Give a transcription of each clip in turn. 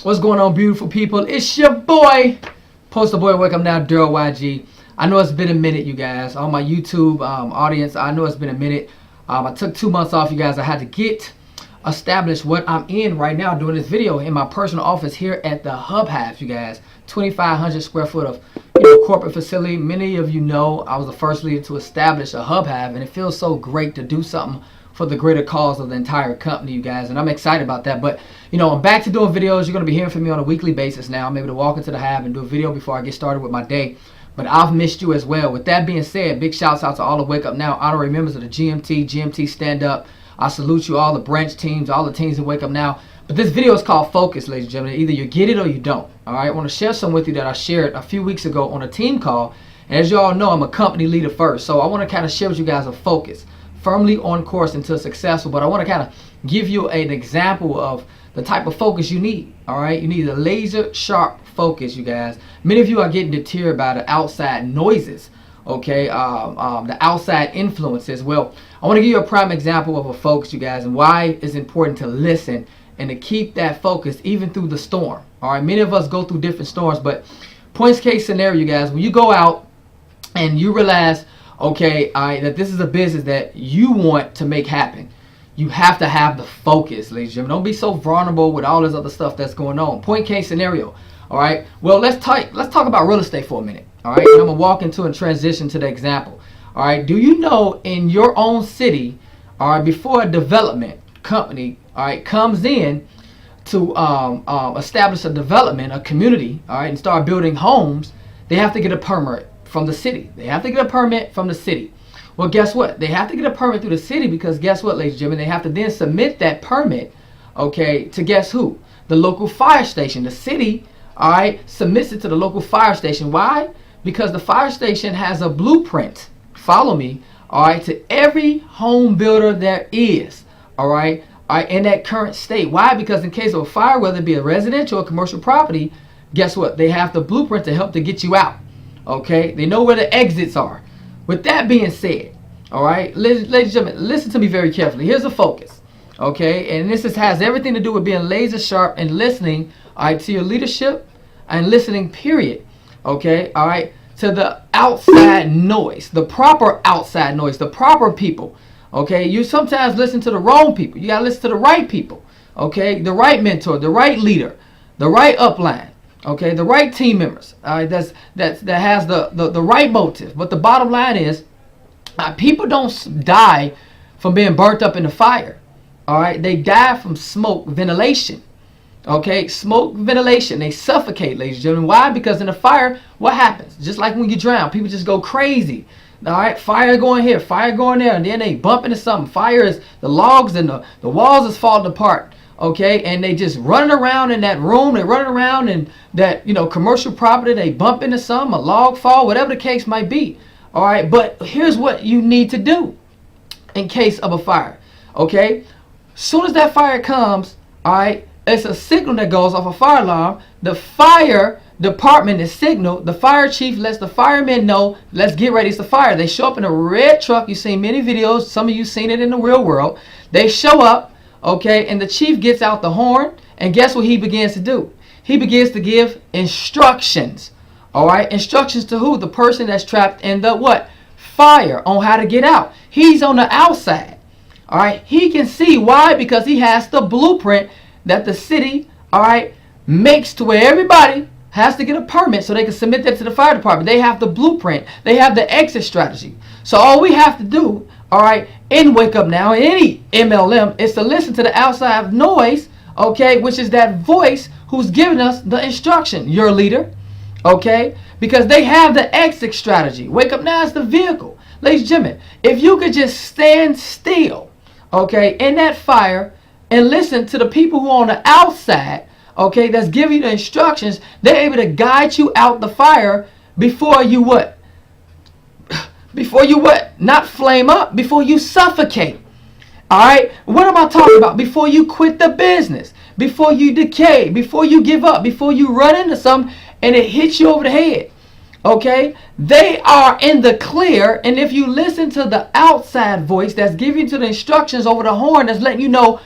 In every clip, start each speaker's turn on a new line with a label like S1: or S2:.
S1: What's going on, beautiful people? It's your boy, Poster Boy. Welcome now, Daryl YG. I know it's been a minute, you guys. On my YouTube audience, I know it's been a minute. I took 2 months off, you guys. I had to get established what I'm in right now, doing this video in my personal office here at the Hub Half, you guys. 2,500 square foot of corporate facility. Many of you know I was the first leader to establish a Hub Half, and it feels so great to do something for the greater cause of the entire company, you guys, and I'm excited about that. But I'm back to doing videos. You're going to be hearing from me on a weekly basis now. I'm able to walk into the Hub and do a video before I get started with my day. But I've missed you as well. With that being said, big shouts out to all the Wake Up Now honorary members of the GMT Stand Up. I salute you, all the branch teams, all the teams that Wake Up Now. But this video is called Focus, ladies and gentlemen. Either you get it or you don't. All right, I want to share some with you that I shared a few weeks ago on a team call. And as you all know, I'm a company leader first, so I want to kind of share with you guys a focus. Firmly on course until successful, but I want to kind of give you an example of the type of focus you need. All right, you need a laser sharp focus, you guys. Many of you are getting deterred by the outside noises, okay, the outside influences. Well, I want to give you a prime example of a focus, you guys, and why it's important to listen and to keep that focus even through the storm. All right, many of us go through different storms, but points case scenario, you guys, when you go out and you realize, okay, that this is a business that you want to make happen, you have to have the focus, ladies and gentlemen. Don't be so vulnerable with all this other stuff that's going on. Point case scenario. All right. Well, let's talk about real estate for a minute. All right. And I'm gonna walk into and transition to the example. All right. Do you know in your own city, all right, before a development company, all right, comes in to establish a development, a community, all right, and start building homes, they have to get a permit from the city. They have to get a permit from the city. Well, guess what? They have to get a permit through the city because guess what, ladies and gentlemen? They have to then submit that permit, okay, to guess who? The local fire station. The city, all right, submits it to the local fire station. Why? Because the fire station has a blueprint, follow me, all right, to every home builder there is, all right, in that current state. Why? Because in case of a fire, whether it be a residential or commercial property, guess what? They have the blueprint to help to get you out. Okay, they know where the exits are. With that being said, all right, ladies and gentlemen, listen to me very carefully. Here's the focus, okay, and this has everything to do with being laser sharp and listening, all right, to your leadership and listening, period, okay, all right, to the outside noise, the proper outside noise, the proper people, okay. You sometimes listen to the wrong people. You gotta listen to the right people, okay, the right mentor, the right leader, the right upline. Okay, the right team members, that has the right motive. But the bottom line is, people don't die from being burnt up in the fire. All right, they die from smoke ventilation. Okay, smoke ventilation. They suffocate, ladies and gentlemen. Why? Because in the fire, what happens? Just like when you drown, people just go crazy. All right, fire going here, fire going there, and then they bump into something. Fire is the logs and the walls is falling apart. Okay, and they just running around in that room. They running around in that commercial property. They bump into something, a log fall, whatever the case might be. All right, but here's what you need to do in case of a fire. Okay, soon as that fire comes, all right, it's a signal that goes off a fire alarm. The fire department is signaled. The fire chief lets the firemen know, let's get ready. It's a fire. They show up in a red truck. You've seen many videos. Some of you seen it in the real world. They show up. Okay, and the chief gets out the horn, and guess what he begins to do? He begins to give instructions. All right, instructions to who? The person that's trapped in the what? Fire, on how to get out. He's on the outside. All right, he can see. Why? Because he has the blueprint that the city, all right, makes to where everybody has to get a permit so they can submit that to the fire department. They have the blueprint. They have the exit strategy. So all we have to do, all right, in Wake Up Now, any MLM, is to listen to the outside noise, okay, which is that voice who's giving us the instruction, your leader, okay, because they have the exit strategy. Wake Up Now is the vehicle. Ladies and gentlemen, if you could just stand still, okay, in that fire and listen to the people who are on the outside, okay, that's giving you the instructions, they're able to guide you out the fire before you what? Before you what? Not flame up, before you suffocate. All right? What am I talking about? Before you quit the business, before you decay, before you give up, before you run into something and it hits you over the head. Okay? They are in the clear, and if you listen to the outside voice that's giving you the instructions over the horn, that's letting you know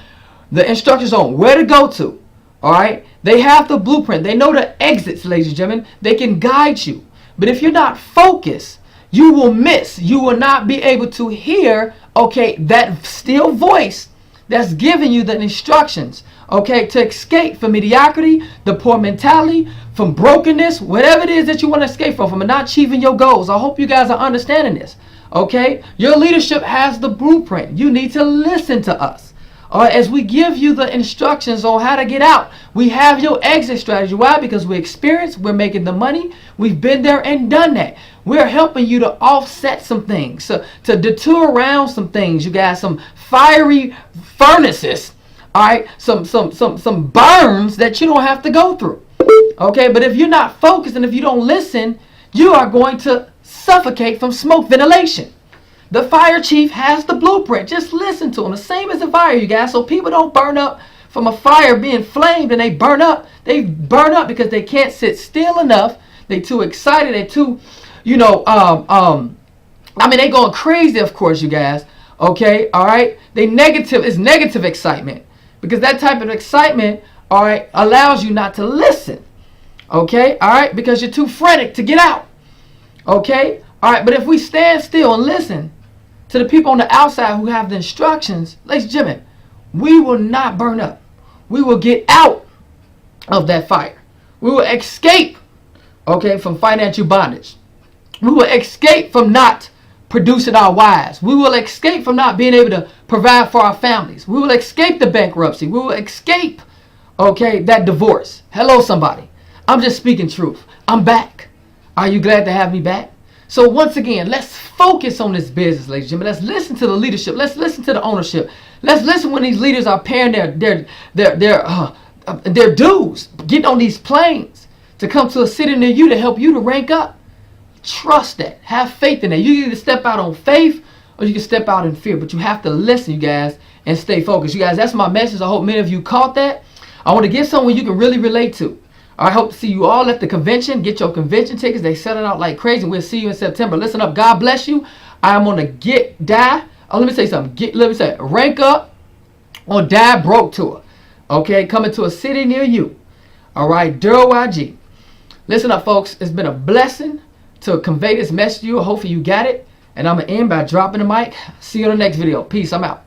S1: the instructions on where to go to, All right, they have the blueprint. They know the exits, ladies and gentlemen. They can guide you. But if you're not focused, you will miss. You will not be able to hear, okay, that still voice that's giving you the instructions, okay, to escape from mediocrity, the poor mentality, from brokenness, whatever it is that you want to escape from not achieving your goals. I hope you guys are understanding this, okay? Your leadership has the blueprint. You need to listen to us. As we give you the instructions on how to get out, we have your exit strategy. Why? Because we're experienced, we're making the money, we've been there and done that. We're helping you to offset some things, to detour around some things. You got some fiery furnaces, all right, some burns that you don't have to go through. Okay, but if you're not focused and if you don't listen, you are going to suffocate from smoke ventilation. The fire chief has the blueprint. Just listen to him. The same as the fire, you guys. So people don't burn up from a fire being flamed and they burn up. They burn up because they can't sit still enough. They too excited. They too, you know, I mean, they going crazy, of course, you guys. Okay, all right. It's negative excitement because that type of excitement, all right, allows you not to listen. Okay, all right, because you're too frantic to get out. Okay, all right. But if we stand still and listen to the people on the outside who have the instructions, ladies and gentlemen, we will not burn up. We will get out of that fire. We will escape, okay, from financial bondage. We will escape from not producing our wives. We will escape from not being able to provide for our families. We will escape the bankruptcy. We will escape, okay, that divorce. Hello, somebody. I'm just speaking truth. I'm back. Are you glad to have me back? So once again, let's focus on this business, ladies and gentlemen. Let's listen to the leadership. Let's listen to the ownership. Let's listen when these leaders are paying their dues, getting on these planes to come to a city near you to help you to rank up. Trust that. Have faith in that. You can either step out on faith or you can step out in fear. But you have to listen, you guys, and stay focused. You guys, that's my message. I hope many of you caught that. I want to get someone you can really relate to. I hope to see you all at the convention. Get your convention tickets. They sell it out like crazy. We'll see you in September. Listen up. God bless you. I'm on the let me say something. Let me say rank up or die broke tour. Okay, coming to a city near you. All right, Daryl YG. Listen up, folks. It's been a blessing to convey this message to you. Hopefully you got it. And I'm going to end by dropping the mic. See you on the next video. Peace. I'm out.